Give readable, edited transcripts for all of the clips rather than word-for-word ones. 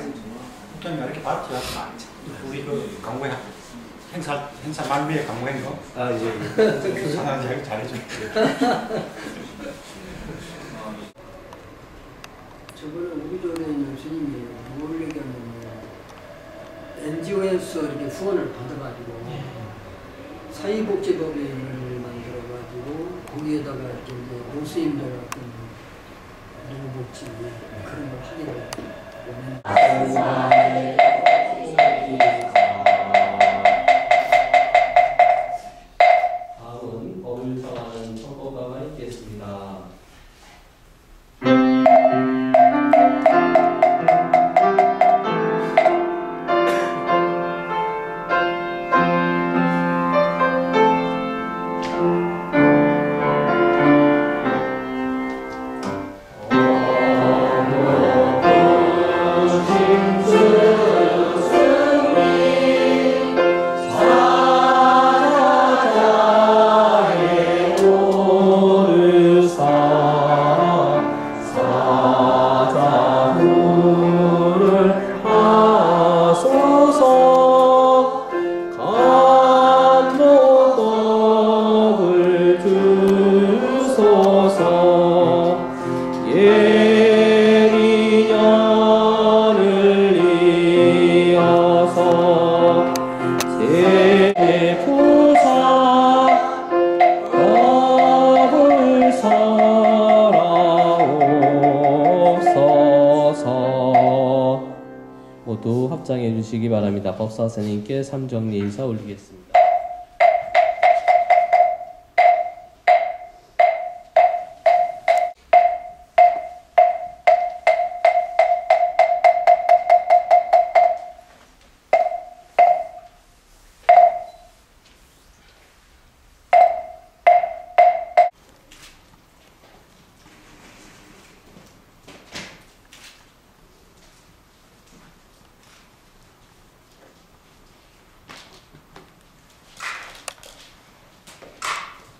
국장님 이렇게 봤죠? 우리 그 강구에 행사 말미에 강구한 거. 아 예. 사장님 잘해줘. 저번에 우리 전에 교수님이 뭘 얘기하냐면 NGO에서 이렇게 후원을 받아가지고 사회복지법인을 만들어가지고 거기에다가 이렇게 이제 노수인들 같은 노후복지 그런 걸 하기로 다음은 법을 정하는 선포가가 있겠습니다. 모두 합장해 주시기 바랍니다. 법사 선생님께 삼정리 인사 올리겠습니다.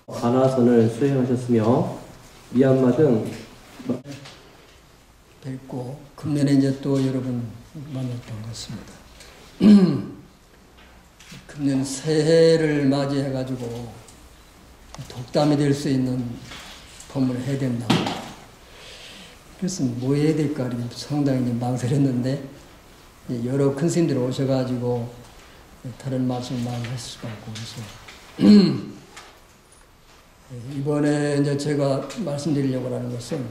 관화선을 수행하셨으며 미얀마 등 뵙고 금년에 이제 또 여러분 만났던 것 같습니다. 금년 새해를 맞이해 가지고 독담이 될 수 있는 법문을 해야 된다. 그래서 뭐 해야 될까 상당히 망설였는데 여러 큰 스님들이 오셔가지고 다른 말씀을 많이 할 수가 없고 그래서 이번에 이제 제가 말씀드리려고 하는 것은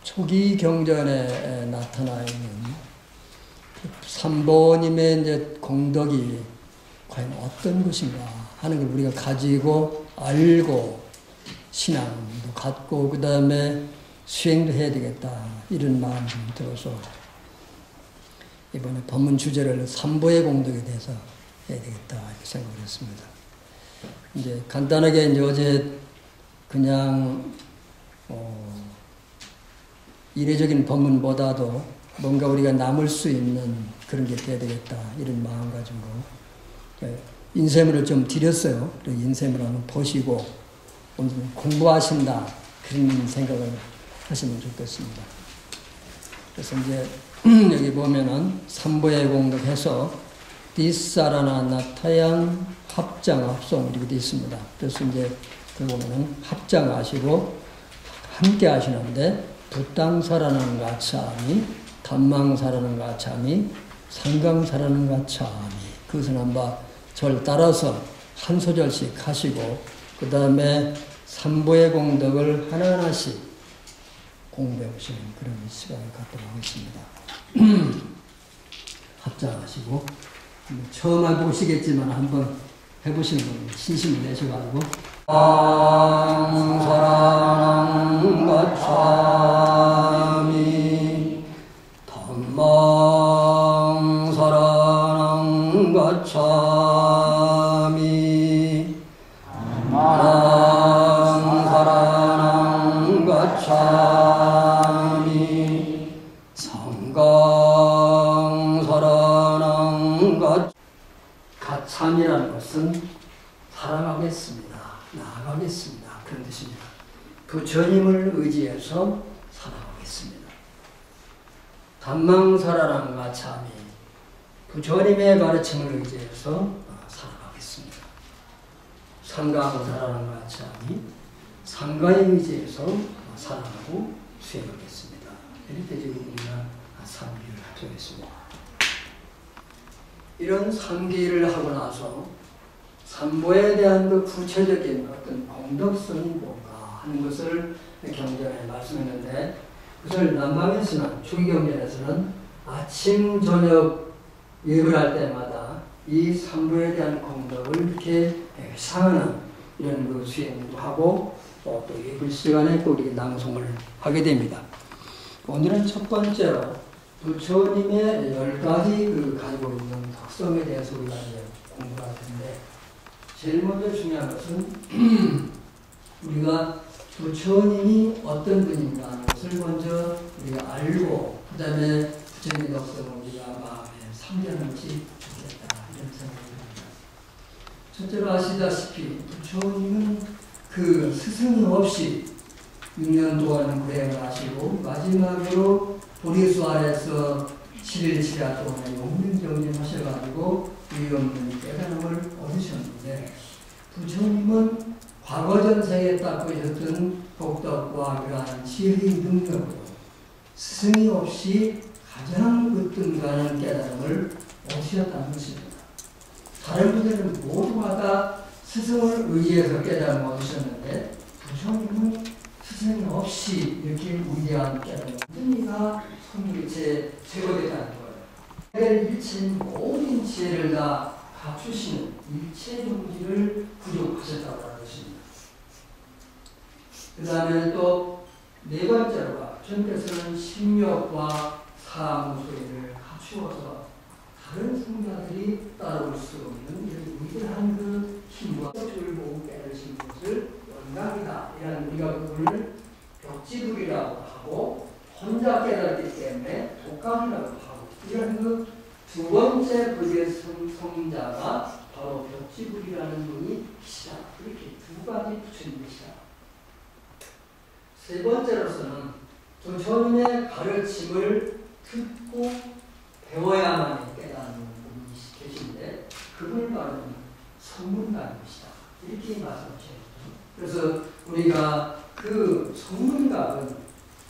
초기 경전에 나타나 있는 삼보님의 이제 공덕이 과연 어떤 것인가 하는 걸 우리가 가지고 알고 신앙도 갖고 그 다음에 수행도 해야 되겠다 이런 마음이 들어서 이번에 법문 주제를 삼보의 공덕에 대해서 해야 되겠다 이렇게 생각을 했습니다. 이제 간단하게 이제 어제 그냥 이례적인 법문보다도 뭔가 우리가 남을 수 있는 그런 게 돼야 되겠다 이런 마음 가지고 인쇄물을 좀 드렸어요. 인쇄물 한번 보시고 오늘 공부하신다 그런 생각을 하시면 좋겠습니다. 그래서 이제 여기 보면은 삼보의 공덕해서 뒷사라나 나타양 합장 합송 이렇게 되어 있습니다. 그래서 이제 그 보면은 합장하시고 함께 하시는데 부땅사라는 가참이 단망사라는 가참이 상강사라는 가참이 그것은 한번 절 따라서 한 소절씩 하시고 그 다음에 삼보의 공덕을 하나하나씩 공부해 보시는 그런 시간을 갖도록 하겠습니다. 합장하시고 처음 해보시겠지만 한번 해보시는 분 신심을 내셔가지고 사랑 가참이 단망 사랑 가참이 단망 사랑 가참이 성강 사랑 가참이라는 것은 살아가겠습니다. 나아가겠습니다. 그런 뜻입니다. 부처님을 의지해서 살아가겠습니다. 단망사라람과 참이 부처님의 가르침을 의지해서 살아가겠습니다. 상가사라람과 참이 상가에 의지해서 살아가고 수행하겠습니다. 이렇게 지금 우리가 상기를 하겠습니다. 이런 상기를 하고 나서 삼보에 대한 그 구체적인 어떤 공덕성이 뭔가 하는 것을 경전에 말씀했는데, 그것을 남방에서는 주기경전에서는 아침 저녁 예불 할 때마다 이 삼보에 대한 공덕을 이렇게 상하는 이런 그 수행도 하고 또 예불 시간에 또 우리 낭송을 하게 됩니다. 오늘은 첫 번째로 부처님의 10가지 가지고 있는 특성에 대해서 우리가 이제 공부할 텐데, 제일 먼저 중요한 것은 우리가 부처님이 어떤 분인가 하는 것을 먼저 우리가 알고, 그 다음에 부처님의 특성을 우리가 마음에 상기하는 것이 좋겠다, 이런 생각이 듭니다. 첫째로 아시다시피 부처님은 그 스승이 없이 6년 동안 구행을 하시고 마지막으로 보리수 아래서 7일 동안 용맹정진하셔가지고 위없는 깨달음을 얻으셨는데, 부처님은 과거 전생에 닦고 있었던 복덕과 그러한 지혜의 능력으로 스승이 없이 가장 으뜸가는 깨달음을 얻으셨다는 것입니다. 다른 분들은 모두마다 스승을 의지해서 깨달음을 얻으셨는데, 부처님은 스승이 없이 이렇게 위대한 깨달음을 얻으니까 성일체 최고되다는 거예요. 일체인 모든 지혜를 다 갖추시는 일체 정지를 부족하셨다고 하는 것입니다. 그 다음에 또 네 번째로가 부처님께서는 심력과 사무소리를 갖추어서 다른 성자들이 따라올 수 없는 이런 위대한 그 힘과 뜻을 보고 깨달으신 것을 원각이다. 이런 우리가 그분을 벽지불이라고 하고 혼자 깨달았기 때문에 독감이라고 하고, 이런 그 두 번째 불의 성자가 바로 벽지불이라는 분이 계시다. 이렇게 두 가지 부처님이시다. 세 번째로서는 부처님의 가르침을 듣고 배워야만 깨닫는 분이 계신데, 그분을 말하는 성문각이시다. 이렇게 말씀하셨죠. 그래서 우리가 그 성문각은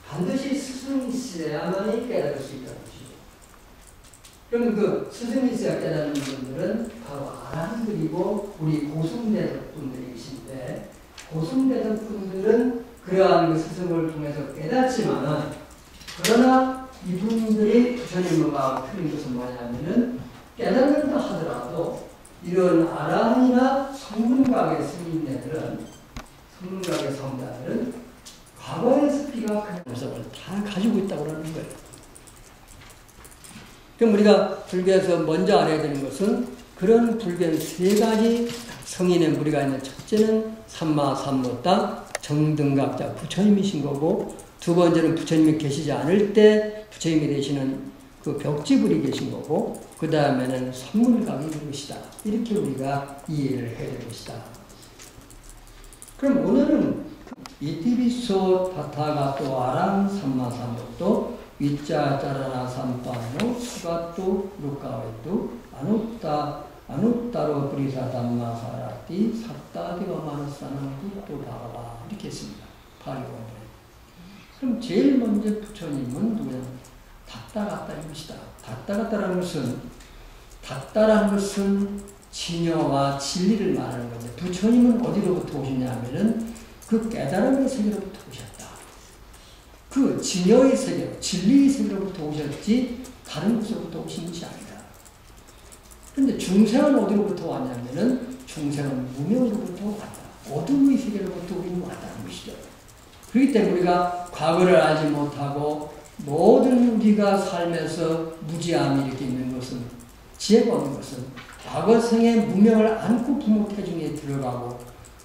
반드시 스승이 있어야만 깨달을 수 있다는 것이죠. 그럼 그 스승이 있어야 깨닫는 분들은 바로 아라한들이고 우리 고승대덕 분들이신데, 고승대덕 분들은 그러한 그 스승을 통해서 깨닫지만은, 그러나 이분들이 부처님과 틀린 것은 뭐냐면은 깨닫는다 하더라도 이런 아라한이나 성문각의 스님네들은, 성문각의 성자들은 과거의 스피가 그런 다 가지고 있다고 하는 거예요. 그럼 우리가 불교에서 먼저 알아야 되는 것은 그런 불교의 세 가지 성인의 무리가 있는, 첫째는 삼마삼모타 정등각자 부처님이신 거고, 두 번째는 부처님이 계시지 않을 때 부처님이 되시는 그 벽지불이 계신 거고, 그 다음에는 선문각이 있는 것이다. 이렇게 우리가 이해를 해야 될 것이다. 그럼 오늘은 이티비소 타타가토 아랑 삼마삼모토 위짜짜라나 삼파노 수가토 루카웨토 아누타로 브리사 담마사라티 삭다디가 마누사나도 또 바라봐, 이렇게 했습니다. 파리원에. 그럼 제일 먼저 부처님은 누구냐? 닥다갔다는 것이다. 닥다라는 것은 진여와 진리를 말하는 건데, 부처님은 어디로부터 오셨냐면은 그 깨달음의 세계로부터 오셨다. 그 진여의 세계로, 진리의 세계로부터 오셨지 다른 곳으로부터 오신 것이 아니다. 그런데 중생은 어디로부터 왔냐면은 중생은 무명으로부터 왔다. 어둠의 세계로부터 우리는 왔다는 것이죠. 그렇기 때문에 우리가 과거를 알지 못하고 모든 우리가 삶에서 무지함이 이렇게 있는 것은, 지혜가 없는 것은 과거 생의 무명을 안고 부모 태중에 들어가고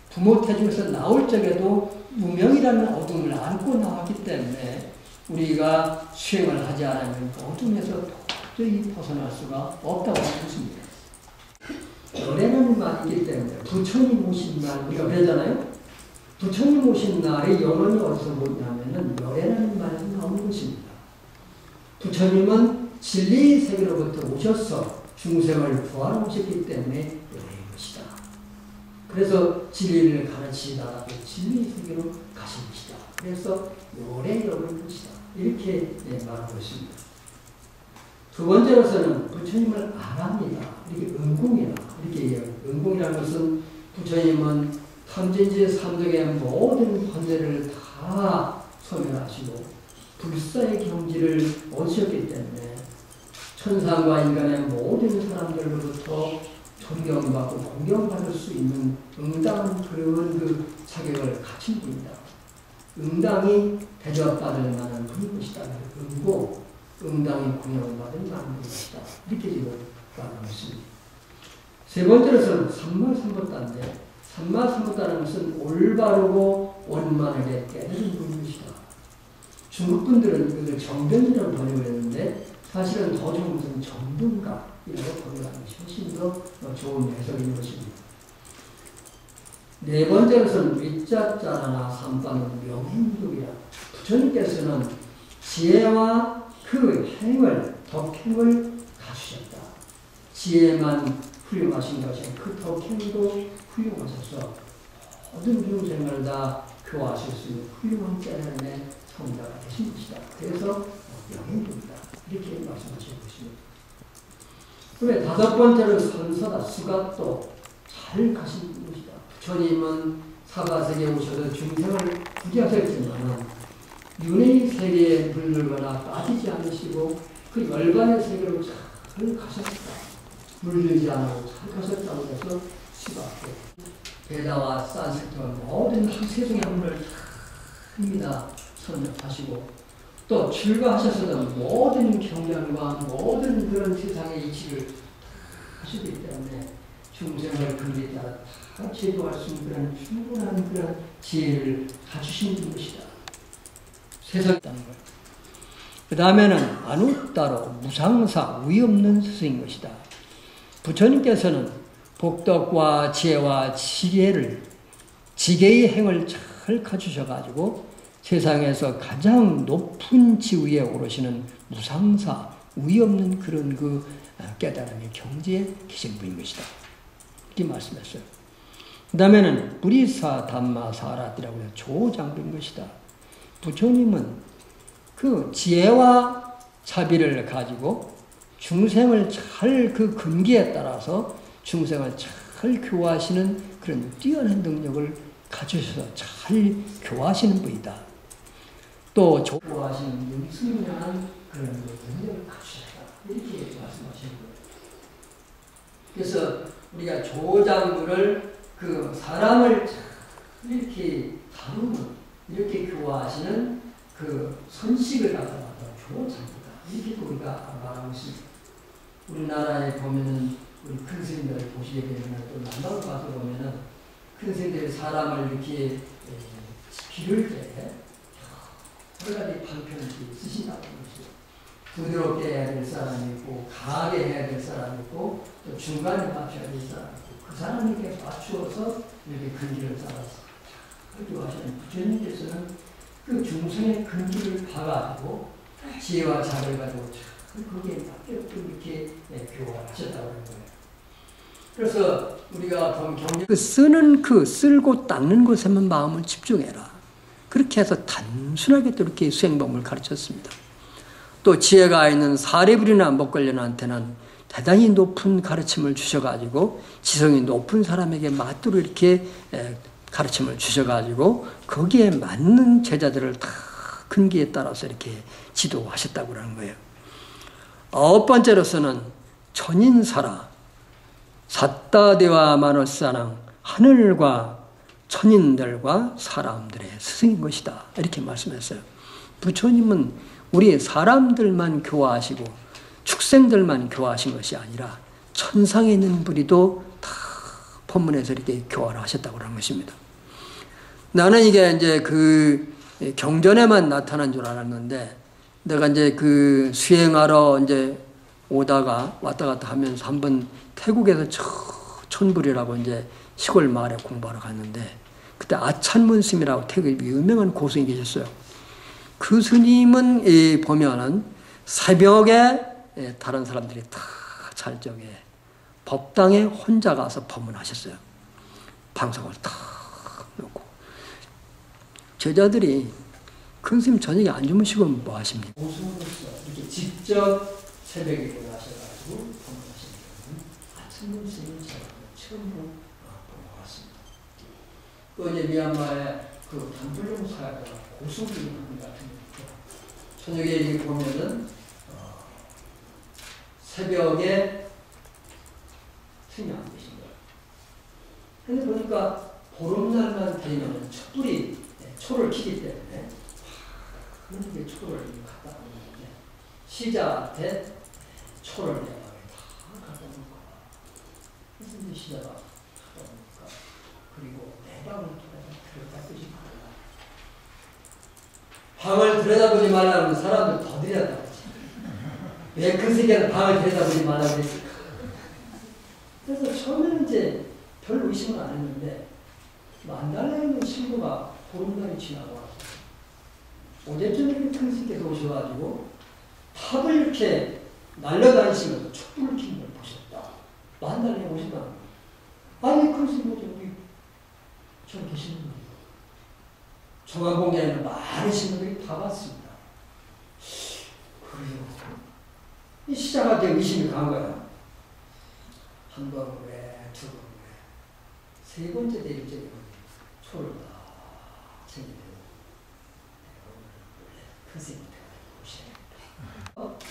부모 태중에서 나올 적에도 무명이라는 어둠을 안고 나왔기 때문에 우리가 수행을 하지 않으면 어둠에서 도저히 벗어날 수가 없다고 하는 것입니다. 열애라는 말이 있기 때문에 부처님 오신 날, 우리가 그러잖아요. 부처님 오신 날에 영혼이 어디서 보냐면은 열애라는 말이 나오는 것입니다. 부처님은 진리 세계로부터 오셔서 중생을 구하러 오셨기 때문에 요래인 것이다. 그래서 진리를 가르치다가 또 진리 세계로 가신 것이다. 그래서 요래요를 것이다. 이렇게 말하고 있습니다. 두 번째로서는 부처님을 안 합니다. 이렇게 은공이라 이렇게 얘기해요. 은공이라는 것은 부처님은 탐진지 삼덕의 모든 번뇌를 다 소멸하시고 불사의 경지를 얻으셨기 때문에 천상과 인간의 모든 사람들로부터 존경받고 공경받을 수 있는 응당한 그런 그 자격을 갖춘 분이다. 응당이 대접받을 만한 분인 것이다. 응고 응당이 공경받을 만한 것이다. 이렇게 지금 말하고 있습니다. 세 번째로서는 삼마삼보다인데 삼마삼보다는 것은 올바르고 원만하게 깨달은 분인 것이다. 중국 분들은 이걸 정변이라고 번역을 했는데 사실은 더 좋은 것은 정등각이라고 번역하는 것이 훨씬 더 좋은 해석인 것입니다. 네 번째로서는 위자자나 삼방은 명행독이라 부처님께서는 지혜와 그 행을 덕행을 갖추셨다. 지혜만 훌륭하신 것이 그 덕행도 훌륭하셔서 모든 중생을 다 교화하실 수 있는 훌륭한 깨달음의 성자가 되신 것이다. 그래서 명행독이다. 이렇게 말씀하시는 것입니다. 그다음에 다섯 번째는 선서다. 수각도 잘 가신 것이다. 부처님은 사바세계에 오셔서 중생을 구제하셨지만 윤회의 세계에 물들거나 빠지지 않으시고 그 열반의 세계로 잘 가셨다. 물들지 않고 잘 가셨다고 해서 수각도 베다와 산스크리트와 모든 세상의 학문을 합니다. 선nhập하시고 또 출가하셔서는 모든 경전과 모든 그런 세상의 이치를 하시기 때문에 중생을 근기에 따라 다 제도할 수 있는 그런 충분한 그런 지혜를 갖추신 것이다. 세상에 있다는 거예요. 그 다음에는 안웃따로 무상사 위없는 스승인 것이다. 부처님께서는 복덕과 지혜와 지혜를 지계의 행을 잘 갖추셔가지고 세상에서 가장 높은 지위에 오르시는 무상사, 위없는 그런 그 깨달음의 경지에 계신 분인 것이다. 이렇게 말씀했어요. 그 다음에는 부리사 담마 사라띠라고 해서 조장부인 것이다. 부처님은 그 지혜와 자비를 가지고 중생을 잘 그 근기에 따라서 중생을 잘 교화하시는 그런 뛰어난 능력을 가지셔서 잘 교화하시는 분이다. 또 교화하시는 능숙한 그런 능력을 갖추셨다. 이렇게 말씀하시는 거예요. 그래서 우리가 조장부를 그 사람을 이렇게 다루는 이렇게 교화하시는 그 선식을 갖다가 조장부다. 이렇게 우리가 말하고 있습니다. 우리나라에 보면은 우리 큰 스님들 보시게 되면 또 남방 가서 보면은 큰 스님들이 사람을 이렇게 기를 때 여러 가지 방편을 쓰신다고 그러죠. 부드럽게 해야 될 사람이 있고 강하게 해야 될 사람이 있고 또 중간에 맞춰야 될 사람이 있고 그 사람에게 맞추어서 이렇게 근기를 따라서 교화하시는 부처님께서는 그 중생의 근기를 봐가지고 지혜와 자비를 가지고 거기에 맞게끔 이렇게 교화를 하셨다고 하는 거예요. 그래서 우리가 보면 경제 쓰는 그 쓸고 닦는 것에만 마음을 집중해라. 그렇게 해서 단순하게 또 이렇게 수행법을 가르쳤습니다. 또 지혜가 있는 사례불이나 먹걸련한테는 대단히 높은 가르침을 주셔가지고 지성이 높은 사람에게 맞도록 이렇게 가르침을 주셔가지고 거기에 맞는 제자들을 다 근기에 따라서 이렇게 지도하셨다고 하는 거예요. 아홉 번째로서는 천인사라 사따대와 마노사랑 하늘과 천인들과 사람들의 스승인 것이다. 이렇게 말씀했어요. 부처님은 우리 사람들만 교화하시고 축생들만 교화하신 것이 아니라 천상에 있는 분이도 다 법문에서 이렇게 교화를 하셨다고 하는 것입니다. 나는 이게 이제 그 경전에만 나타난 줄 알았는데 내가 이제 그 수행하러 이제 오다가 왔다 갔다 하면서 한번 태국에서 천불이라고 이제 시골 마을에 공부하러 갔는데 그때 아찬문 스님이라고 태국에 유명한 고승이 계셨어요. 그 스님은 보면은 새벽에 다른 사람들이 다 잘 적에 법당에 혼자 가서 법문하셨어요. 방송을 탁 놓고. 제자들이 큰 스님 저녁에 안 주무시고 뭐 하십니까? 고수로서 이렇게 직접 새벽에 일어나셔가지고 법문하시는 경우는 아침문 스님은 제가 처음으로 보고왔습니다. 또 이제 미얀마의 그 단불령 사회가 고수기능 같은 거 저녁에 이렇게 보면은 새벽에 스님이 안 계신 거예요. 근데 보니까 보름날만 되면 촛불이 초를 켜기 때문에 그렇게 초를 갖다 놓는데 시자한테 초를 내가 다 갖다 놓고 그래서 이제 시자가 갖다 놓으니까 그리고 내 방을 들여다보지 말라. 방을 들여다보지 말라면 사람들 더 들여다보지. 왜 그 세계는 방을 들여다보지 말라고 그랬을까? 그래서 처음에는 이제 별 의심을 안 했는데 만달라에 있는 친구가 보름달이 지나고 와서 어제쯤에 이렇게 큰스님께서 오셔가지고 탑을 이렇게 날려다니시면서 촛불을 켜는 걸 보셨다. 만달라에 오신다. 아니 큰스님 우리 저 계시는 거예요. 종합공연에는 많으신 분들이 다 봤습니다. 그래요. 이 시작할 때 의심이 간 거야. 한 번 그래, 두 번 그래. 세 번째 대일절에 초를 다 챙기면 큰 스님한테 오셔야겠다.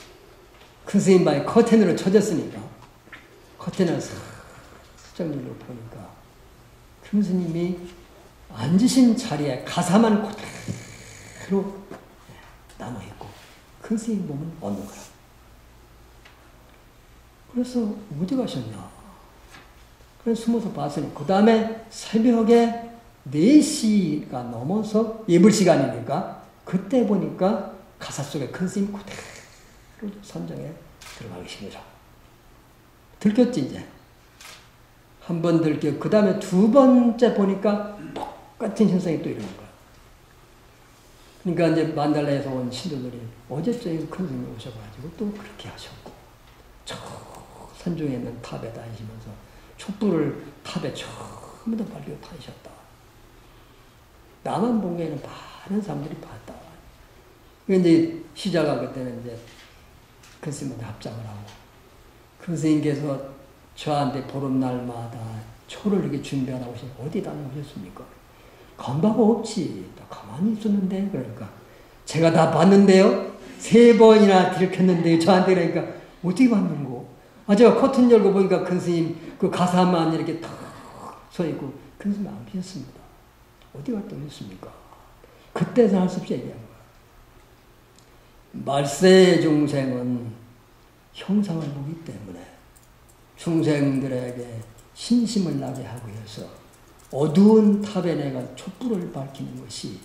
큰 스님 방에 커튼으로 쳐졌으니까 커튼을 살짝 눌러 보니까 큰 스님이 앉으신 자리에 가사만 그대로 남아있고 큰 스님 몸은 없는 거야. 그래서 어디 가셨나? 그래서 숨어서 봤으니 그 다음에 새벽에 4시가 넘어서 예불 시간이니까 그때 보니까 가사 속에 큰 스님 그대로 선정에 들어가 계신 거죠. 들켰지 이제. 한 번 들켰고 그 다음에 두 번째 보니까 똑같은 현상이 또 일어난 거야. 그러니까 이제 만달라에서 온 신도들이 어제저녁에 큰 스님이 오셔가지고 또 그렇게 하셨고 저 산중에 있는 탑에 다니시면서 촛불을 탑에 처음부터 밝히고 다니셨다. 나만 본 게 아니라 많은 사람들이 봤다. 그런데 시자가 그때는 이제 큰 스님한테 합장을 하고 큰 스님께서 저한테 보름날마다 초를 이렇게 준비하라고 하시니까 어디 다녀오셨습니까? 간바가 없지. 나 가만히 있었는데. 그러니까 제가 다 봤는데요. 3번이나 들켰는데요. 저한테 그러니까 어떻게 봤는고? 제가 커튼 열고 보니까 큰 스님 그 가사만 이렇게 탁 서있고 큰 스님 안 계셨습니다. 어디 갔다 오셨습니까? 그때서 할 수 없이 얘기한 거야. 말세 중생은 형상을 보기 때문에 중생들에게 신심을 나게 하고 해서 어두운 탑에 내가 촛불을 밝히는 것이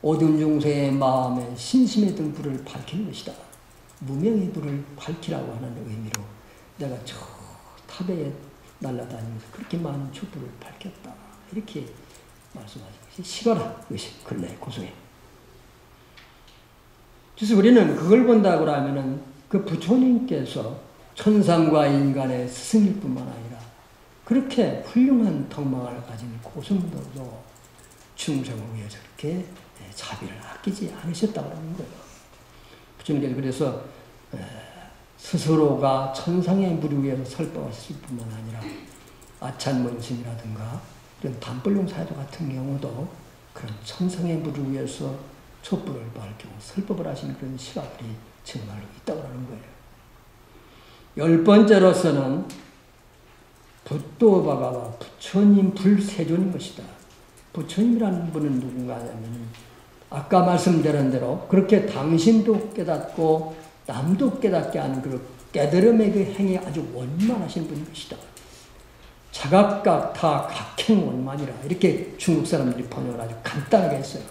어두운 중생의 마음에 신심에 든 불을 밝히는 것이다. 무명의 불을 밝히라고 하는 의미로 내가 저 탑에 날아다니면서 그렇게 많은 촛불을 밝혔다. 이렇게 말씀하신 것이 시가라. 이것이 근래 고소해. 그래서 우리는 그걸 본다고 하면은 그 부처님께서 천상과 인간의 스승일 뿐만 아니라 그렇게 훌륭한 덕망을 가진 고승도도 중생을 위해서 이렇게 자비를 아끼지 않으셨다고 하는 거예요. 부처님께서 그래서 스스로가 천상의 무리 위에서 설법하셨을 뿐만 아니라 아찬문심이라든가 이런 단불용 사조 같은 경우도 그런 천상의 무리 위에서 촛불을 밝히고 설법을 하신 그런 시각들이 정말로 있다고 하는 거예요. 10번째로서는 붓도바가와 부처님 불세존인 것이다. 부처님이라는 분은 누군가 하냐면 아까 말씀드린 대로 그렇게 당신도 깨닫고 남도 깨닫게 하는 그 깨달음의 그 행위 아주 원만하신 분인 것이다. 자각각타 각행원만이라 이렇게 중국 사람들이 번역을 아주 간단하게 했어요.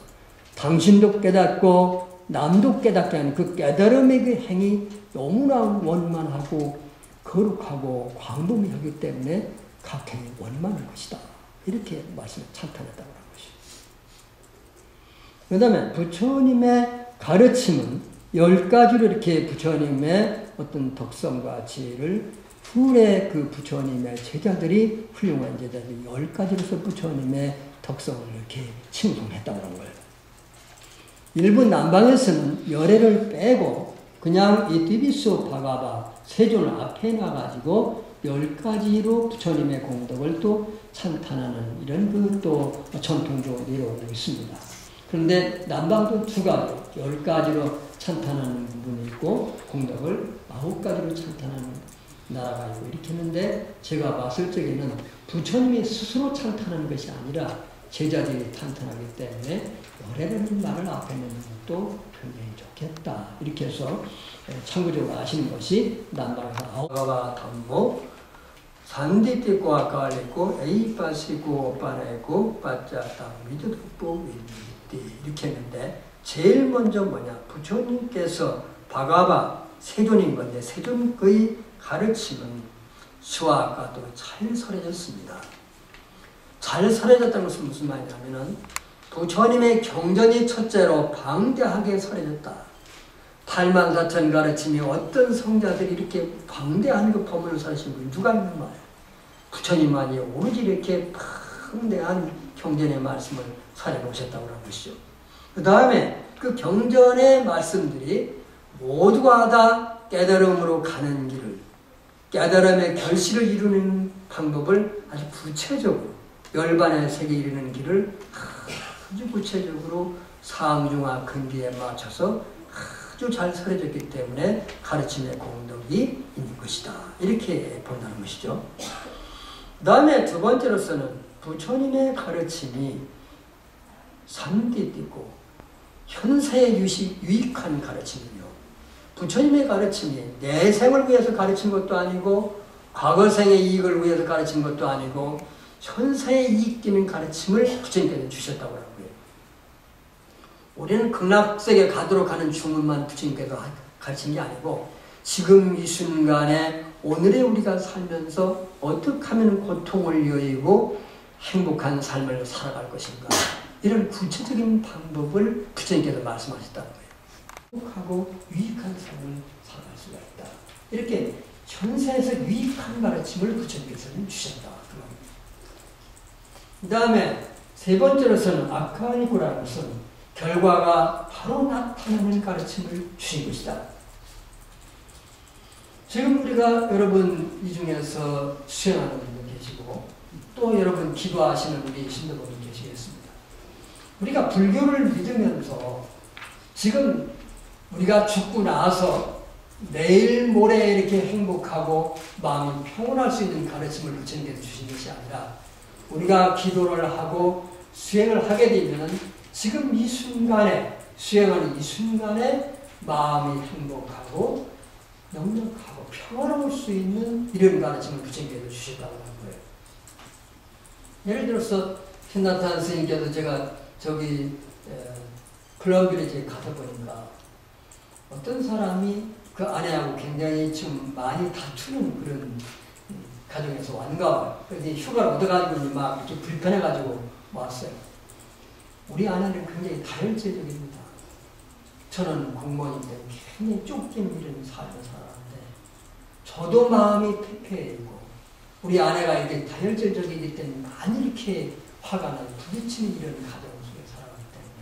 당신도 깨닫고 남도 깨닫게 하는 그 깨달음의 그 행위 너무나 원만하고 거룩하고 광범위하기 때문에 각행이 원만한 것이다. 이렇게 말씀을 찬탄했다고 하는 것이죠. 그 다음에 부처님의 가르침은 10가지로 이렇게 부처님의 어떤 덕성과 지혜를 후에 그 부처님의 제자들이 훌륭한 제자들이 10가지로서 부처님의 덕성을 이렇게 칭송했다고 하는 거예요. 일본 남방에서는 열애를 빼고 그냥 이 디비소 바가바 세존 앞에 놔가지고 10가지로 부처님의 공덕을 또 찬탄하는 이런 그 또 전통적으로 이루어지고 있습니다. 그런데 남방도 2가지, 10가지로 찬탄하는 부분이 있고 공덕을 9가지로 찬탄하는 나라가 있고 이렇게 했는데 제가 봤을 적에는 부처님이 스스로 찬탄하는 것이 아니라 제자들이 찬탄하기 때문에 열애라는 말을 앞에 넣는 것도 굉장히 좋겠다. 이렇게 해서 참고적으로 아시는 것이 남방에서 아오가와 담모 산디띠고 아까알리고 에이빠시고 오빠네고 빠짜다 미드북보 윈디 이렇게 했는데 제일 먼저 뭐냐 부처님께서 바가바 세존인 건데 세존의 가르침은 수화가도 잘 설해졌습니다. 잘 설해졌다는 것은 무슨 말이냐면은 부처님의 경전이 첫째로 방대하게 설해졌다. 84,000 가르침이 어떤 성자들이 이렇게 방대한 그 법문을 설하신 분이 누가 있는 말이에요. 부처님만이 오로지 이렇게 방대한 경전의 말씀을 설해 놓으셨다고 하는 것이죠. 그 다음에 그 경전의 말씀들이 모두가 다 깨달음으로 가는 길을, 깨달음의 결실을 이루는 방법을 아주 구체적으로 열반의 세계에 이르는 길을 아주 구체적으로 상중하 근기에 맞춰서 아주 잘 설해졌기 때문에 가르침의 공덕이 있는 것이다. 이렇게 본다는 것이죠. 그 다음에 2번째로서는 부처님의 가르침이 산디띠고 현세에 유익한 가르침이요. 부처님의 가르침이 내 생을 위해서 가르친 것도 아니고 과거생의 이익을 위해서 가르친 것도 아니고 현세에 이익되는 가르침을 부처님께서 주셨다고 하고요. 우리는 극락세계 가도록 하는 주문만 부처님께서 가르친 게 아니고 지금 이 순간에 오늘의 우리가 살면서 어떻게 하면 고통을 여의고 행복한 삶을 살아갈 것인가 이런 구체적인 방법을 부처님께서 말씀하셨다는 거예요. 행복하고 유익한 삶을 살아갈 수가 있다. 이렇게 현세에서 유익한 가르침을 부처님께서는 주셨다. 그 다음에 3번째로서는 아카리고라는 것은 결과가 바로 나타나는 가르침을 주신 것이다. 지금 우리가 여러분 이 중에서 수행하는 분도 계시고 또 여러분 기도하시는 우리 신도분도 계시겠습니다. 우리가 불교를 믿으면서 지금 우리가 죽고 나서 내일 모레 이렇게 행복하고 마음이 평온할 수 있는 가르침을 부처님께서 주신 것이 아니라 우리가 기도를 하고 수행을 하게 되면 지금 이 순간에 수행하는 이 순간에 마음이 행복하고 넉넉하고 평화로울 수 있는 이런 가르침을 부처님께서 주셨다고 하는 거예요. 예를 들어서 신나탄 스님께서 제가 저기 콜롬비아에 가다 보니까 어떤 사람이 그 아내하고 굉장히 좀 많이 다투는 그런 가정에서 왔는가 봐요. 그래서 휴가를 얻어가지고 막 이렇게 불편해가지고 왔어요. 우리 아내는 굉장히 다혈질적입니다. 저는 공무원인데 굉장히 쫓긴 이런 삶을 살았는데 저도 마음이 패패해지고 우리 아내가 이렇게 다혈질적이기 때문에 많이 이렇게 화가 나고 부딪히는 이런 가정 속에 살아가기 때문에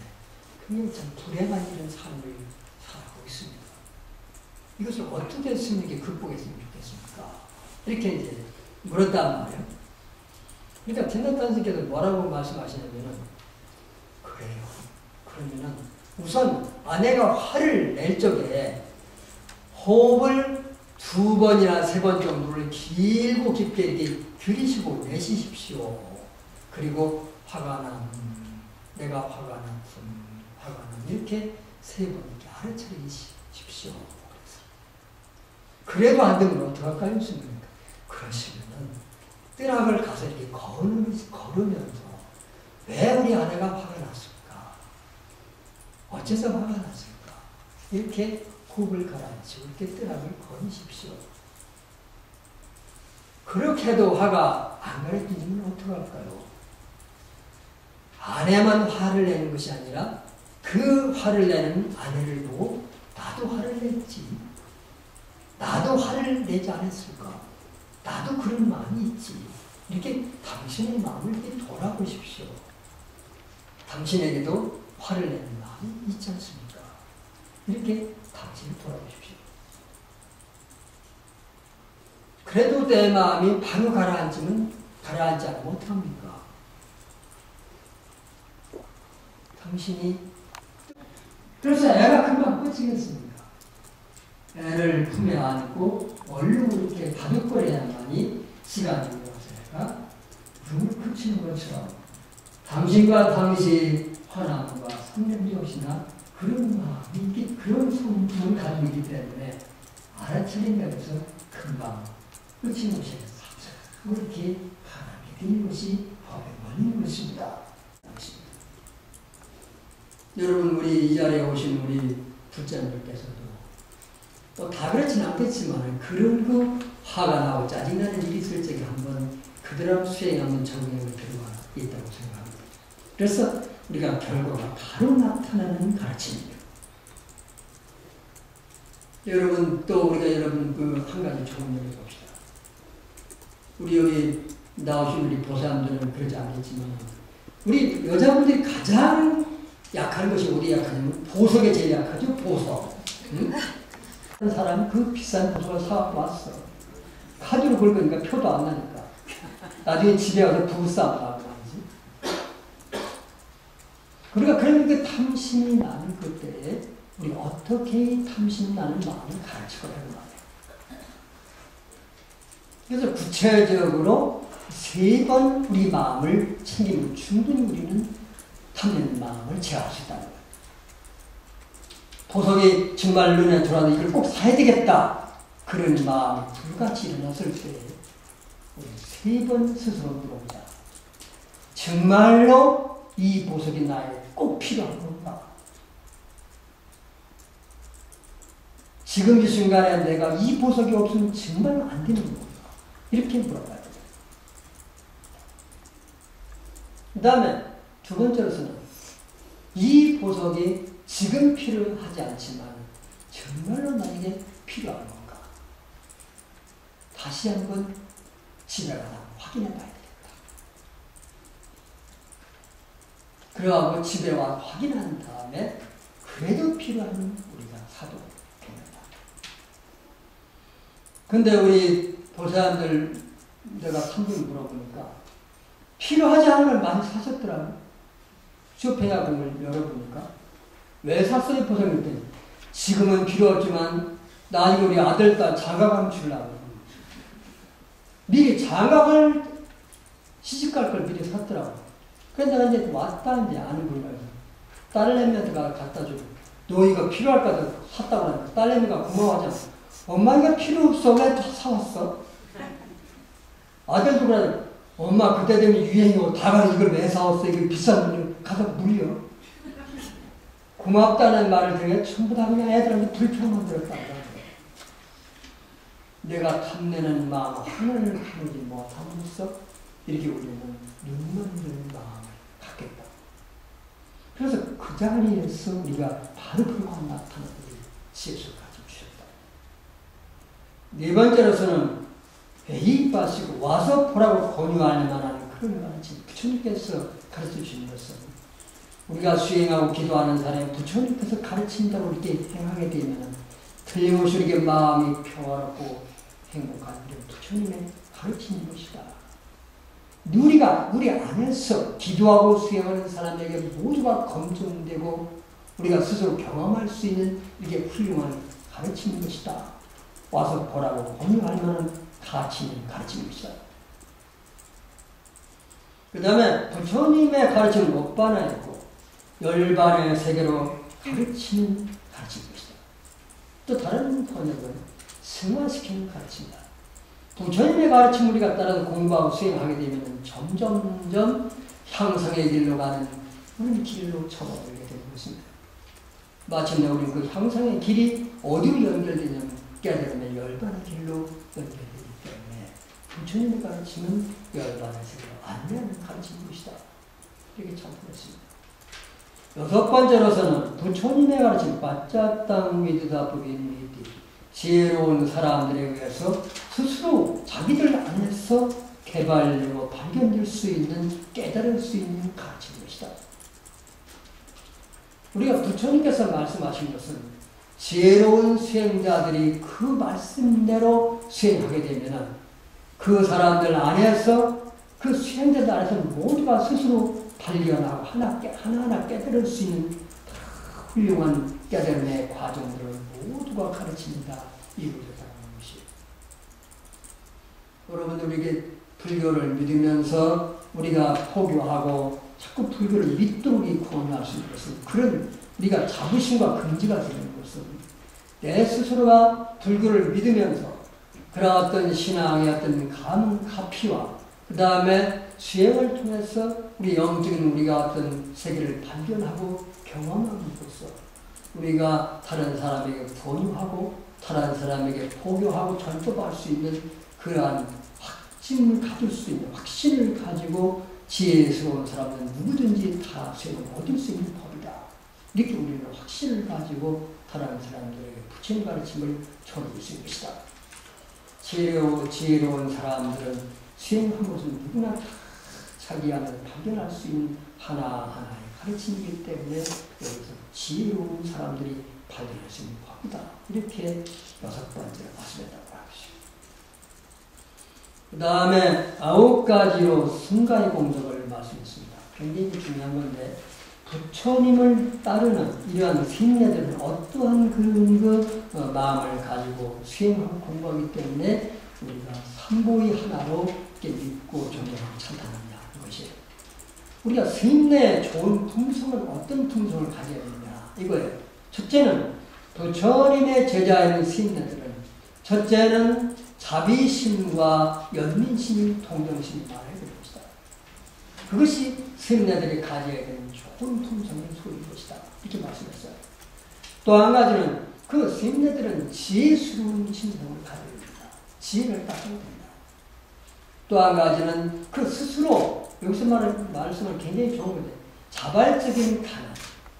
굉장히 참 불행한 이런 삶을 살아가고 있습니다. 이것을 어떻게 스님에게 극복했으면 좋겠습니까? 이렇게 이제 물었단 말이에요. 그러니까 진단단스님께서 뭐라고 말씀하시냐면은 그래요. 그러면은 우선 아내가 화를 낼 적에 호흡을 2번이나 3번 정도를 길고 깊게 이렇게 들이쉬고 내쉬십시오. 그리고 화가 남, 내가 화가 남, 화가 남 이렇게 3번 이렇게 알아차리십시오. 그래도 안 되면 어떡할까요? 그러시면은 뜨락을 가서 이렇게 걸으면서 왜 우리 아내가 화가 났을까? 어째서 화가 났을까? 이렇게 호흡을 가라앉히고 이렇게 뜨락을 걸으십시오. 그렇게 해도 화가 안 가라앉으면 어떡할까요? 아내만 화를 내는 것이 아니라 그 화를 내는 아내를 보고 나도 나도 화를 냈지. 나도 화를 내지 않았을까? 나도 그런 마음이 있지. 이렇게 당신의 마음을 이렇게 돌아보십시오. 당신에게도 화를 내는 마음이 있지 않습니까? 이렇게 당신을 돌아보십시오. 그래도 내 마음이 바로 가라앉지 않으면 어떡합니까? 당신이 그래서 애가 금방 뻗치겠습니다. 애를 품에 안고 얼른 이렇게 바둑거려야만이 시간이 되어서 애가 눈을 그치는 것처럼 당신과 당시 화남과 상념이없이나 그런 마음이 이렇게 그런 성품을 가지고 있기 때문에 알아차린다면서 금방 끝이 오셔서 이렇게 하나님이 되는 것이 법에 걸리는 것입니다. 여러분, 우리 이 자리에 오신 우리 불자님들께서도 또 다 그렇진 않겠지만 그런 거 화가 나고 짜증나는 일이 있을 적에 한번 그대로 수행에 한번 적용해 볼 필요가 있다고 생각합니다. 그래서 우리가 결과가 바로 나타나는 가르침입니다. 여러분, 또 우리가 여러분 그 한 가지 좋은 얘기 봅시다. 우리 여기 나오신 우리 보사님들은 그러지 않겠지만 우리 여자분들이 가장 약한 것이 어디 약하냐면 보석에 제일 약하죠. 보석. 응? 한 사람이 그 비싼 보석을 사갖고 왔어. 카드로 긁으니까 표도 안 나니까. 나중에 집에 와서 부부싸움 하고 말이지. 그러니까 탐심이 나는 그때에 우리 어떻게 탐심 나는 마음을 가르치고라는 말이에요. 그래서 구체적으로 3번 우리 마음을 챙기면 충분히 우리는 탐내는 마음을 제어할 수 있다는 거예요. 보석이 정말 눈에 들어와서 이걸 꼭 사야 되겠다. 그런 마음이 불같이 일어났을 때 우리 3번 스스로 물어보자. 정말로 이 보석이 나에게 꼭 필요한 건가? 지금 이 순간에 내가 이 보석이 없으면 정말 안 되는 건가? 이렇게 물어봐야 돼요. 그 다음에 2번째로서는 이 보석이 지금 필요하지 않지만 정말로 나에게 필요한 건가? 다시 한번 집에 가서 확인해 봐야 되겠다. 그러고 집에 와서 확인한 다음에 그래도 필요한 우리가 사도 됩니다. 근데 우리 보사님들 내가 한 분 물어보니까 필요하지 않은 걸 많이 사셨더라고요. 쇼핑학원을 열어보니까 왜 샀어요? 보석을 지금은 필요 없지만 나중에 우리 아들, 딸 장가가면 주려고 미리 장가갈 시집갈 걸 미리 샀더라고. 그래서 내가 이제 왔다 이제 아는 분이라서 딸내미한테가 갖다 주고 너 이거 필요할까 봐 샀다고 하니까 딸내미가 고마워하잖아. 엄마 이거 필요 없어. 왜 사왔어? 아들도 그러잖아. 엄마 그때 되면 유행이고 다가 이걸 왜 사왔어? 이거 비싼 돈 가서 물려. 고맙다는 말을 들으면 전부 다 그냥 애들한테 불평 만들었다. 내가 탐내는 마음 하늘을 가누지 못함으로써 이렇게 우리는 눈만 드는 마음을 갖겠다. 그래서 그 자리에서 우리가 바로 그가 나타나는 지혜를 가지고 주셨다. 4번째로서는 회의 빠시고 와서 보라고 권유할 만한 그런 가르침 부처님께서 가르쳐 주신 것은 우리가 수행하고 기도하는 사람이 부처님께서 가르친다고 이렇게 행하게 되면 틀림없이 우리에게 마음이 평화롭고 행복한 이런 부처님의 가르치는 것이다. 우리가 우리 안에서 기도하고 수행하는 사람에게 모두가 검증되고 우리가 스스로 경험할 수 있는 이게 훌륭한 가르치는 것이다. 와서 보라고 권유할 만한 가치 있는 가르침입니다. 그 다음에 부처님의 가르침을 못반하였고 열반의 세계로 가르치는 가르침입니다. 또 다른 번역은 승화시키는 가르침이다. 부처님의 가르침 우리가 따라서 공부하고 수행하게 되면 점점점 향상의 길로 가는 그런 길로 접어들게 되는 것입니다. 마침내 우리는 그 향상의 길이 어디로 연결되냐면 깨달음의 열반의 길로 연결되기 때문에 부처님의 가르침은 열반의 세계로 안내하는 가르침인 것이다. 이렇게 참고했습니다. 여섯 번째로서는 부처님의 가르침 빠짜땅 미드다 부인 미디 지혜로운 사람들에 의해서 스스로 자기들 안에서 개발되고 발견될 수 있는 깨달을 수 있는 가르침인 것이다. 우리가 부처님께서 말씀하신 것은 지혜로운 수행자들이 그 말씀대로 수행하게 되면 그 사람들 안에서 그 수행자들 안에서 모두가 스스로 발견하고 하나하나 깨달을 수 있는 훌륭한 깨달음의 과정들을 모두가 가르칩니다. 이루어졌다는 것이. 여러분들 우리에게 불교를 믿으면서 우리가 포교하고 자꾸 불교를 믿도록 권유할 수 있는 것은 그런 우리가 자부심과 금지가 되는 것은 내 스스로가 불교를 믿으면서 그런 어떤 신앙의 어떤 가피와 그 다음에 수행을 통해서 우리 영적인 우리가 어떤 세계를 발견하고 경험함으로써 우리가 다른 사람에게 권유하고 다른 사람에게 포교하고 전도할 수 있는 그러한 확신을 가질 수 있는 확신을 가지고 지혜스러운 사람은 누구든지 다 수행을 얻을 수 있는 법이다. 이렇게 우리는 확신을 가지고 다른 사람들에게 부처님 가르침을 전할 수 있는 것이다. 지혜로운 사람들은 수행한 것은 누구나 다 자기 안에 발견할 수 있는 하나하나의 가르침이기 때문에 여기서 지혜로운 사람들이 발견할 수 있는 법이다. 이렇게 여섯 번째로 말씀했다고 하십시오. 그 다음에 9가지로 승가의 공덕을 말씀했습니다. 굉장히 중요한 건데 부처님을 따르는 이러한 신뢰들은 어떠한 그런 마음을 가지고 수행하고 공부하기 때문에 우리가 삼보의 하나로 믿고 존경하고 찬탄하냐 이것이에요. 우리가 스님네의 좋은 품성은 어떤 품성을 가져야 되느냐 이거예요. 첫째는 부처님의 제자인 스님네들은 첫째는 자비심과 연민심이 동정심이 많아야 되는 것이다. 그것이 스님네들이 가져야 되는 좋은 품성의 소리인 것이다. 이렇게 말씀했어요. 또 한 가지는 그 스님네들은 지혜스러운 심성을 가져야 됩니다. 지혜를 따져야 됩니다. 또 한 가지는 그 스스로 여기서 말씀은 굉장히 좋은 건데 자발적인 가능.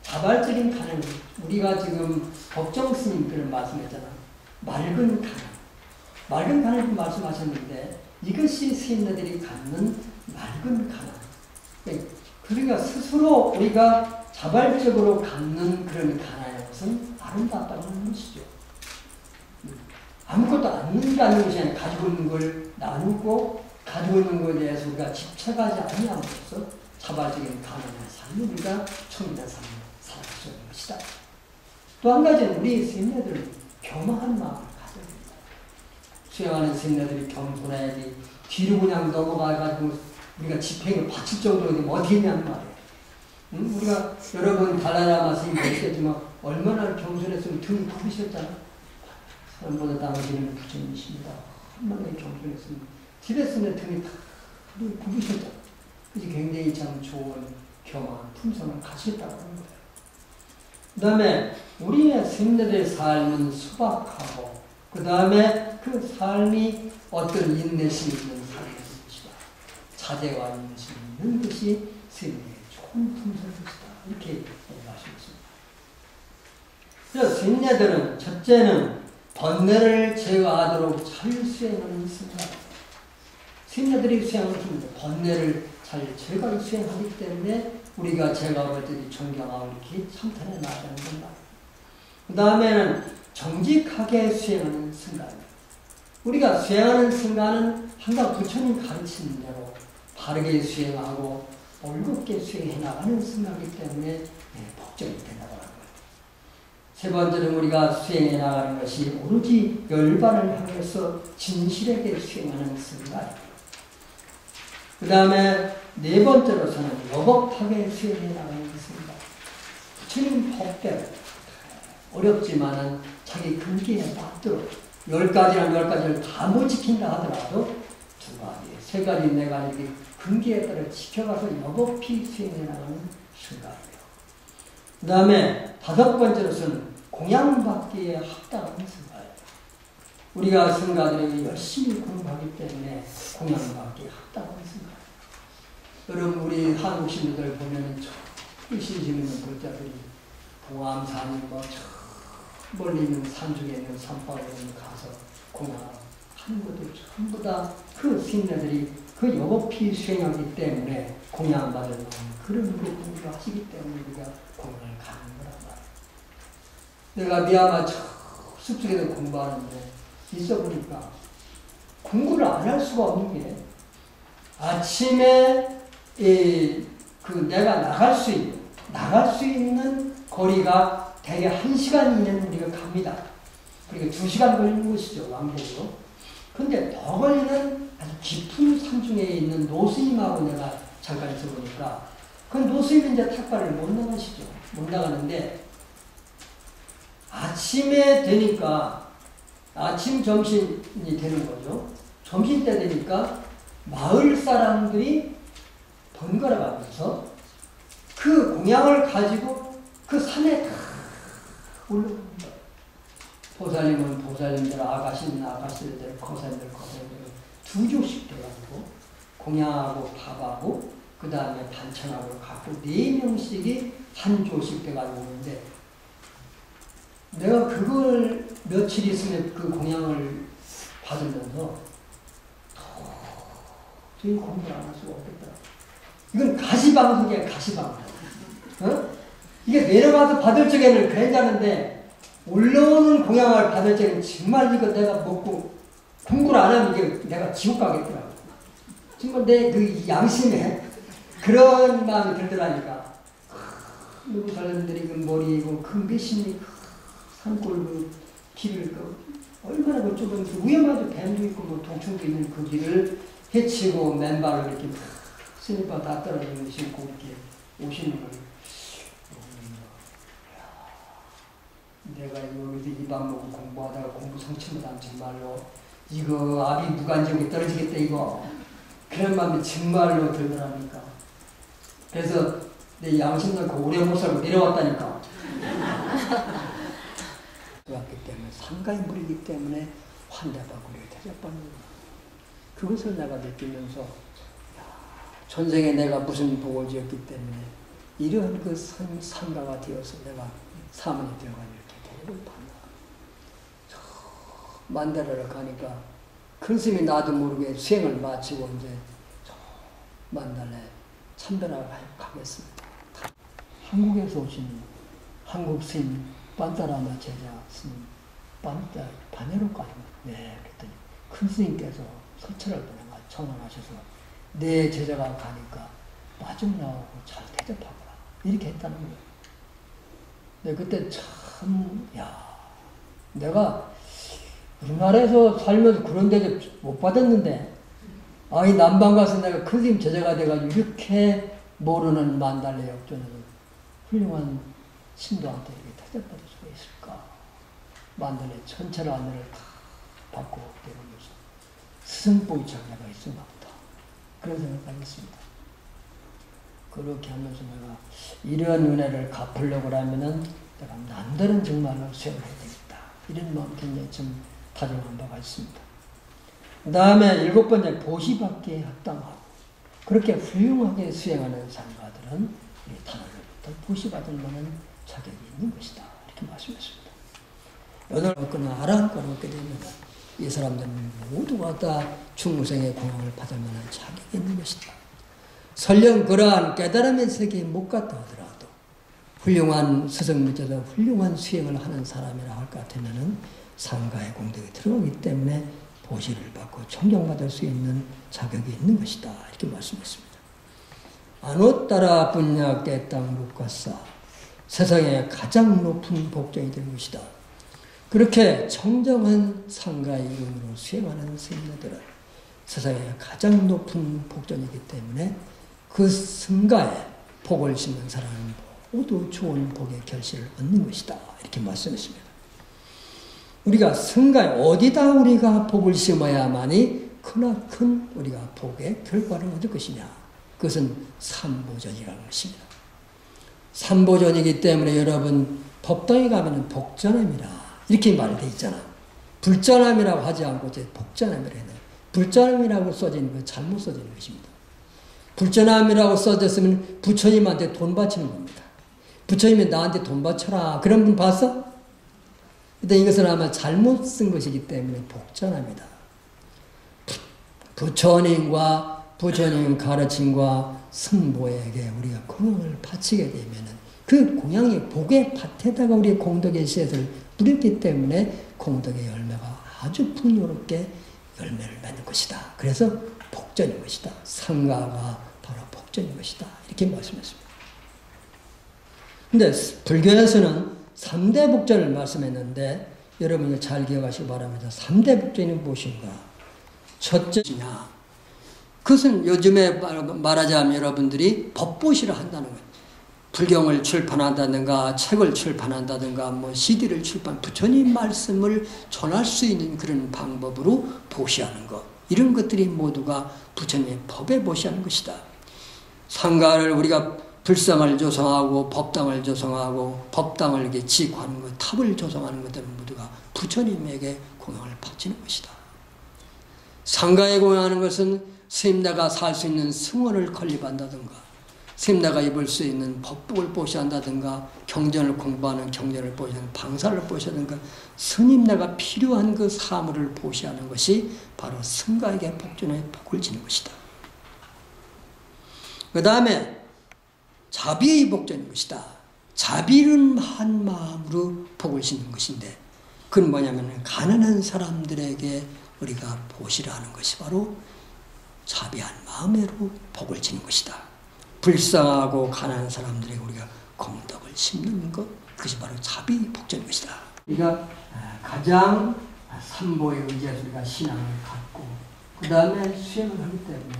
자발적인 가능. 우리가 지금 법정 스님들을 말씀했잖아. 맑은 가능. 맑은 가능을 말씀하셨는데 이것이 스님들이 갖는 맑은 가능. 그러니까 스스로 우리가 자발적으로 갖는 그런 가능의 것은 아름답다는 것이죠. 아무것도 않는다는 것이 아니라 가지고 있는 걸 나누고 가지고 있는 것에 대해서 우리가 집착하지 않음으로써 자발적인 가능의 삶을 우리가 청진한 삶을 살아갈 수 있는 것이다. 또 한 가지는 우리 스님들은 겸허한 마음을 가져야 됩니다. 수행하는 스님들이 겸손해야 돼. 뒤로 그냥 넘어가가지고 우리가 집행을 바칠 정도로 되면 어떻게 했냐는 말이에요. 우리가 여러분 달라라마 스님 뵙겠지만 얼마나 겸손했으면 등이 굽으셨잖아. 사람보다 당신은 부처님이십니다. 얼마나 겸손했으면 집에서는 등이 다 굽으셨잖아. 그래서 굉장히 참 좋은 겸허한 품성을 가지셨다고 하는 거예요. 그 다음에 우리의 스님들의 삶은 수박하고 그 다음에 그 삶이 어떤 인내심이 있는 삶인 것이다. 자제와 인내심이 있는 것이 스님의 좋은 품성인 것이다. 이렇게 말씀했습니다. 그래서 스님들은 첫째는 번뇌를 제거하도록 잘 수행하는 순간 스님들이 수행하는 번뇌를 잘 제거하고 수행하기 때문에 우리가 제가들이 존경하고 이렇게 참탄해 나가는 겁니다. 그 다음에는 정직하게 수행하는 순간입니다. 우리가 수행하는 순간은 항상 부처님 가르치는 대로 바르게 수행하고 올곧게 수행해 나가는 순간이기 때문에 복종이 된다고 하는 거예요. 세 번째는 우리가 수행해 나가는 것이 오로지 열반을 향해서 진실하게 수행하는 순간입니다. 그 다음에 네 번째로서는 여법하게 수행해 나가는 것입니다. 부처님 법대로 어렵지만은 자기 근기에 맞도록 10가지나 10가지를 다 못 지킨다 하더라도 2가지, 3가지, 4가지 근기에 따라 지켜가서 여법히 수행해 나가는 순간이에요. 그 다음에 5번째로서는 공양받기에 합당한 순간이에요. 우리가 승가들이 열심히 공부하기 때문에 공양받기에 합당한 순간. 여러분 우리 한국 신도들 보면 의심심 있는 글자들이 봉암산이 뭐 멀리 있는 산중에 있는 산바위에 가서 공양하는 것들 전부 다 그 스님네들이 그 여급히 수행하기 때문에 공양받을 그런 그 공부를 하시기 때문에 우리가 공양을 가는 거란 말이에요. 내가 미야마 숲속에서 공부하는데 있어 보니까 공부를 안 할 수가 없는 게 아침에 내가 나갈 수 있는 거리가 대개 1시간 이내는 우리가 갑니다. 그러니까 2시간 걸리는 것이죠, 왕복으로. 근데 더 걸리는 아주 깊은 산중에 있는 노스님하고 내가 잠깐 있어보니까 그 노스님은 이제 탁발을 못 나가시죠. 못 나가는데 아침에 되니까 아침 점심이 되는 거죠. 점심때 되니까 마을 사람들이 번갈아 가면서 그 공양을 가지고 그 산에 다 올라옵니다. 보살님은 보살님들, 아가씨는 아가씨들, 거사님들, 거사님들 두 조씩 돼가지고 공양하고 밥하고 그 다음에 반찬하고 갖고 4명씩이 한 조씩 돼가지고 오는데 내가 그걸 며칠 있으면 그 공양을 받으면서 도저히 공부를 안 할 수가 없겠다. 이건 가시방송이야, 가시방송. 어? 이게 내려가서 받을 적에는 괜찮은데 올라오는 공양을 받을 적에는 정말 이거 내가 먹고 공부를 안 하면 이게 내가 지옥 가겠더라고. 정말 내 그 양심에 그런 마음이 들더라니까. 누구 사람들이 그 머리고 그 몇십리 산골 그 길을 얼마나 그 좁은 그 위험하도 뱀도 있고 뭐 동충도 있는 그 길을 헤치고 맨발로 이렇게 스니퍼 다 떨어지는 거 신고 이렇게 오시는 걸 내가 여기서 이 밥 먹고 공부하다가 공부 성취 못하면 정말로 이거 압이 무관지역에 떨어지겠다 이거 그런 마음이 정말로 들더라니까. 그래서 내 양심 놓고 오래 못 살고 내려왔다니까. 왔기 때문에 상가의 물이기 때문에 환대받고 이렇게 대접받는 거야. 그것을 내가 느끼면서 전생에 내가 무슨 복을 지었기 때문에 이런 그 상가가 되어서 내가 사문이 되어가 이렇게 대접을 받나. 만다라를 가니까 큰 스님이 나도 모르게 수행을 마치고 이제 만달에 참배를 가겠습니다. 한국에서 오신 한국 스님 반타라마 제자 스님 바네로까지 네 그랬더니 큰 스님께서 서철을 보내가 전화하셔서 내 제자가 가니까 마중나오고 잘 대접하거라 이렇게 했다는 거예요. 네, 그때 참 내가 우리나라에서 살면서 그런 대접 못 받았는데 이 남방 가서 내가 큰 스님 제자가 돼가지고 이렇게 모르는 만달래 역전에서 훌륭한 신도한테 이렇게 대접받을 수가 있을까. 만달래 천체를 안내를 다 받고 되면서 스승복이 자기가 있었나 보다. 그런 생각을 했습니다. 그렇게 하면서 내가 이런 은혜를 갚으려고 하면은 내가 남들은 정말로 수행을 해야 되겠다. 이런 마음 굉장히 좀 다정한 바가 있습니다. 그 다음에 7번째 보시받기에 합당하고 그렇게 훌륭하게 수행하는 상가들은 이 단원로부터 보시받을 만한 자격이 있는 것이다. 이렇게 말씀했습니다. 오늘 얻거나 아랑거나 얻게 되면 이 사람들은 모두가 다 중무생의 공양을 받을 만한 자격이 있는 것이다. 설령 그러한 깨달음의 세계에 못 갔다 하더라도 훌륭한 스승밑에서 훌륭한 수행을 하는 사람이라 할 것 같으면은 상가의 공덕이 들어오기 때문에 보시를 받고 존경받을 수 있는 자격이 있는 것이다. 이렇게 말씀했습니다. 아노따라 분야께 땅 묵과사 세상에 가장 높은 복종이 된 것이다. 그렇게 청정한 상가의 이름으로 수행하는 스님들은 세상에 가장 높은 복종이기 때문에 그 승가에 복을 심는 사람은 모두 좋은 복의 결실을 얻는 것이다. 이렇게 말씀했습니다. 우리가 승가에 어디다 우리가 복을 심어야만이 크나큰 우리가 복의 결과를 얻을 것이냐. 그것은 삼보전이라는 것입니다. 삼보전이기 때문에 여러분 법당에 가면 복전함이라 이렇게 말되어 있잖아. 불전함이라고 하지 않고 복전함이라 해요. 불전함이라고 써진 거 잘못 써진 것입니다. 불전함이라고 써졌으면 부처님한테 돈 바치는 겁니다. 부처님이 나한테 돈 바쳐라. 그런 분 봤어? 근데 이것은 아마 잘못 쓴 것이기 때문에 복전합니다. 부처님과 부처님 가르침과 승보에게 우리가 공양을 바치게 되면은 그 공양이 복의 밭에다가 우리의 공덕의 씨앗을 뿌렸기 때문에 공덕의 열매가 아주 풍요롭게 열매를 맺는 것이다. 그래서 복전인 것이다. 상가가 바로 복전인 것이다. 이렇게 말씀했습니다. 근데 불교에서는 3대 복전을 말씀했는데 여러분 이거 잘 기억하시기 바랍니다. 3대 복전이 무엇인가? 첫째냐? 그것은 요즘에 말하자면 여러분들이 법보시를 한다는 거예요. 불경을 출판한다든가 책을 출판한다든가 뭐 CD를 부처님 말씀을 전할 수 있는 그런 방법으로 보시하는 것. 이런 것들이 모두가 부처님의 법에 보시하는 것이다. 상가를 우리가 불상을 조성하고 법당을 조성하고 법당을 이렇게 지구하는 것, 탑을 조성하는 것들은 모두가 부처님에게 공양을 바치는 것이다. 상가에 공양하는 것은 스님네가 살 수 있는 승원을 건립한다든가 스님네가 입을 수 있는 법복을 보시한다든가 경전을 공부하는 경전을 보시하는 방사를 보시하든가 스님네가 필요한 그 사물을 보시하는 것이 바로 승가에게 복전의 복을 지는 것이다. 그 다음에 자비의 복전인 것이다. 자비는 한 마음으로 복을 짓는 것인데 그건 뭐냐면 가난한 사람들에게 우리가 보시라 하는 것이 바로 자비한 마음으로 복을 짓는 것이다. 불쌍하고 가난한 사람들에게 우리가 공덕을 심는 것, 그것이 바로 자비 복전인 것이다. 우리가 가장 삼보에 의지해서 우리가 신앙을 갖고 그 다음에 수행을 하기 때문에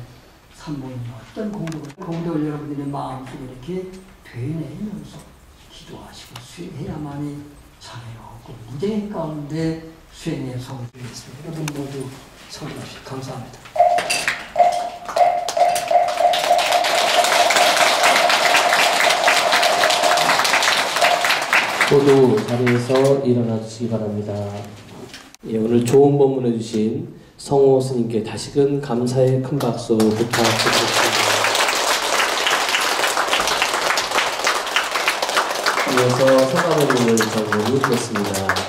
삼보는 어떤 공덕을 여러분들의 마음속에 이렇게 되뇌면서 기도하시고 수행해야만이 장애가 없고 무쟁의 가운데 수행의 성을 드리겠습니다. 여러분 모두 성공하십시오. 감사합니다. 모두 자리에서 일어나 주시기 바랍니다. 예, 오늘 좋은 법문을 주신 성호 스님께 다시금 감사의 큰 박수 부탁드리겠습니다. 이어서 성가모님을 전문이 되겠습니다.